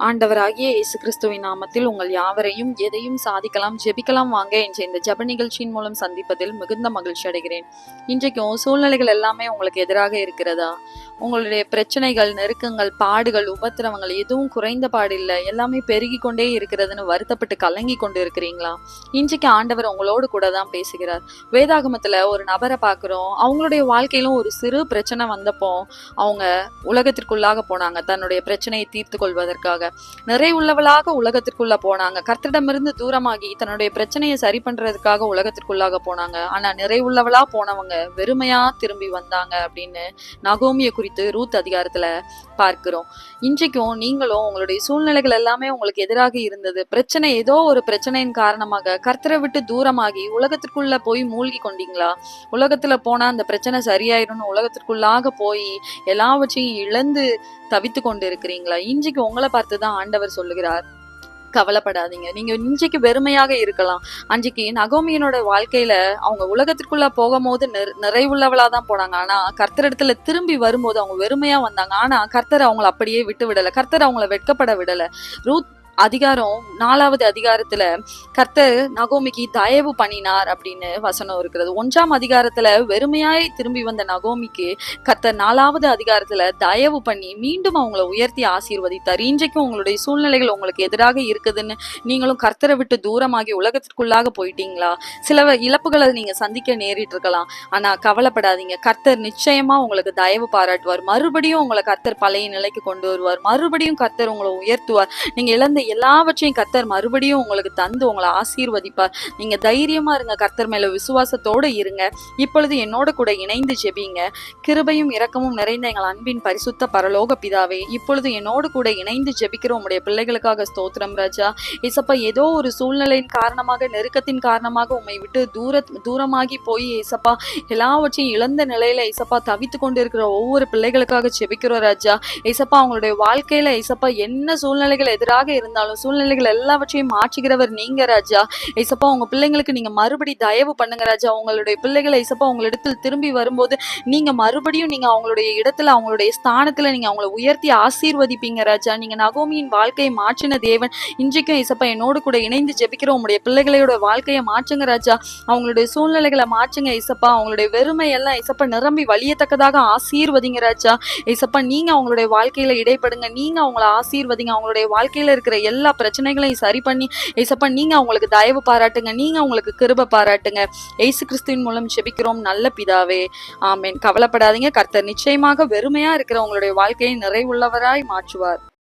ஆண்டவராகிய இயேசு கிறிஸ்துவின் நாமத்தில் உங்கள் யாவரையும் எதையும் சாதிக்கலாம் ஜெபிக்கலாம் வாங்க என்ற இந்த ஜெப நிகழ்ச்சியின் மூலம் சந்திப்பதில் மிகுந்த மகிழ்ச்சி அடைகிறேன். இன்றைக்கும் சூழ்நிலைகள் எல்லாமே உங்களுக்கு எதிராக இருக்கிறதா? உங்களுடைய பிரச்சனைகள், நெருக்கங்கள், பாடுகள், உபத்திரவங்கள் எதுவும் குறைந்த பாடு இல்லை, எல்லாமே பெருகி கொண்டே இருக்கிறதுன்னு வருத்தப்பட்டு கலங்கி கொண்டு இருக்கிறீங்களா? இன்றைக்கு ஆண்டவர் உங்களோடு கூட தான் பேசுகிறார். வேதாகமத்துல ஒரு நபரை பார்க்கிறோம். அவங்களுடைய வாழ்க்கையிலும் ஒரு சிறு பிரச்சனை வந்தப்போ அவங்க உலகத்திற்குள்ளாக போனாங்க. தன்னுடைய பிரச்சனையை தீர்த்து கொள்வதற்காக நிறைவுள்ளவளாக உலகத்திற்குள்ள போனாங்க. கர்த்தரிடமிருந்து தூரமாகி தன்னுடைய பிரச்சனையை சரி பண்றதுக்காக உலகத்திற்குள்ளாக போனாங்க. ஆனா நிறைவுள்ளவளா போனவங்க வெறுமையா திரும்பி வந்தாங்க அப்படின்னு நகோமியை குறித்து ரூத் அதிகாரத்துல பார்க்கிறோம். இன்றைக்கும் நீங்களும் உங்களுடைய சூழ்நிலைகள் எல்லாமே உங்களுக்கு எதிராக இருந்தது, பிரச்சனை ஏதோ ஒரு பிரச்சனையின் காரணமாக கர்த்தரை விட்டு தூரமாகி உலகத்திற்குள்ள போய் மூழ்கி கொண்டீங்களா? உலகத்துல போனா அந்த பிரச்சனை சரியாயிரும்னு உலகத்திற்குள்ளாக போய் எல்லாவற்றையும் இழந்து தவித்து கொண்டு இருக்கிறீங்களா? இன்றைக்கு உங்களை பார்த்துதான் ஆண்டவர் சொல்லுகிறார், கவலைப்படாதீங்க. நீங்க இன்றைக்கு வெறுமையாக இருக்கலாம். அன்றைக்கு நகோமியனோட வாழ்க்கையில அவங்க உலகத்திற்குள்ள போகும்போது நிறைவுள்ளவளா தான் போனாங்க. ஆனா கர்த்தரிடத்துல திரும்பி வரும்போது அவங்க வெறுமையா வந்தாங்க. ஆனா கர்த்தர் அவங்களை அப்படியே விட்டு விடல. கர்த்தர் அவங்களை வெட்கப்பட விடல. ரூத் அதிகாரம் 4வது அதிகாரத்துல கர்த்தர் நகோமிக்கு தயவு பண்ணினார் அப்படின்னு வசனம் இருக்கிறது. 1ஆம் அதிகாரத்துல வெறுமையாய் திரும்பி வந்த நகோமிக்கு கர்த்தர் 4வது அதிகாரத்துல தயவு பண்ணி மீண்டும் அவங்களை உயர்த்தி ஆசீர்வதித்தார். இன்றைக்கும் உங்களுடைய சூழ்நிலைகள் உங்களுக்கு எதிராக இருக்குதுன்னு நீங்களும் கர்த்தரை விட்டு தூரமாகி உலகத்திற்குள்ளாக போயிட்டீங்களா? சில இழப்புகளை நீங்க சந்திக்க நேரிட்டு இருக்கலாம். ஆனா கவலைப்படாதீங்க, கர்த்தர் நிச்சயமா உங்களுக்கு தயவு பாராட்டுவார். மறுபடியும் உங்களை கர்த்தர் பழைய நிலைக்கு கொண்டு வருவார். மறுபடியும் கர்த்தர் உங்களை உயர்த்துவார். நீங்க இழந்த எல்லாவற்றையும் கர்த்தர் மறுபடியும் உங்களுக்கு தந்து உங்களை ஆசீர்வதிப்பார். நீங்க தைரியமா இருங்க, கர்த்தர் மேல விசுவாசத்தோட இருங்க. இப்பொழுது என்னோட கூட இணைந்து ஜெபிங்க. கிருபையும் இரக்கமும் நிறைந்த எங்கள் அன்பின் பரிசுத்த பரலோக பிதாவே, இப்பொழுது என்னோடு கூட இணைந்து ஜெபிக்கிற உம்முடைய பிள்ளைகளுக்காக ஸ்தோத்திரம் ராஜா. ஏசப்பா, ஏதோ ஒரு சூழ்நிலையின் காரணமாக, நெருக்கத்தின் காரணமாக உம்மை விட்டு தூரமாகி போய் ஏசப்பா எல்லாவற்றையும் இழந்த நிலையில ஏசப்பா தவித்து கொண்டு இருக்கிற ஒவ்வொரு பிள்ளைகளுக்காக ஜெபிக்கிறோம் ராஜா. ஏசப்பா, அவங்களுடைய வாழ்க்கையில ஏசப்பா என்ன சூழ்நிலைகள் எதிராக இருந்தாலும் சூழ்நிலைகள் எல்லாவற்றையும் மாற்றுகிறவர் நீங்க ராஜா. ஏசப்பா, உங்க பிள்ளைங்களுக்கு நீங்க மறுபடி தயவு பண்ணுங்க ராஜா. உங்களுடைய பிள்ளைகளை ஏசப்பா உங்களிடத்தில் திரும்பி வரும்போது நீங்க மறுபடியும் நீங்க அவங்களுடைய இடத்துல, அவங்களுடைய ஸ்தானத்துல நீங்க அவங்களை உயர்த்தி ஆசீர்வதிப்பீங்க ராஜா. நீங்க நகோமியின் வாழ்க்கையை மாற்றின தேவன். இன்றைக்கும் ஏசப்பா என்னோடு கூட இணைந்து ஜெபிக்கிற உங்களுடைய பிள்ளைகளோட வாழ்க்கையை மாற்றுங்க ராஜா. அவங்களுடைய சூழ்நிலைகளை மாற்றுங்க ஏசப்பா. அவங்களுடைய வெறுமை எல்லாம் ஏசப்பா நிரம்பி வழியத்தக்கதாக ஆசீர்வதிங்க ராஜா. ஏசப்பா, நீங்க அவங்களுடைய வாழ்க்கையில இடைப்படுங்க. நீங்க அவங்களை ஆசீர்வதிங்க. அவங்களுடைய வாழ்க்கையில இருக்கிற எல்லா பிரச்சனைகளையும் சரி பண்ணி ஏசப்பா நீங்க அவங்களுக்கு தயவு பாராட்டுங்க. நீங்க அவங்களுக்கு கிருபை பாராட்டுங்க. இயேசு கிறிஸ்துவின் மூலம் ஜெபிக்கிறோம் நல்ல பிதாவே, ஆமென். கவலைப்படாதீங்க, கர்த்தர் நிச்சயமாக வெறுமையா இருக்கிற உங்களுடைய வாழ்க்கையை நிறைவுள்ளவராய் மாற்றுவார்.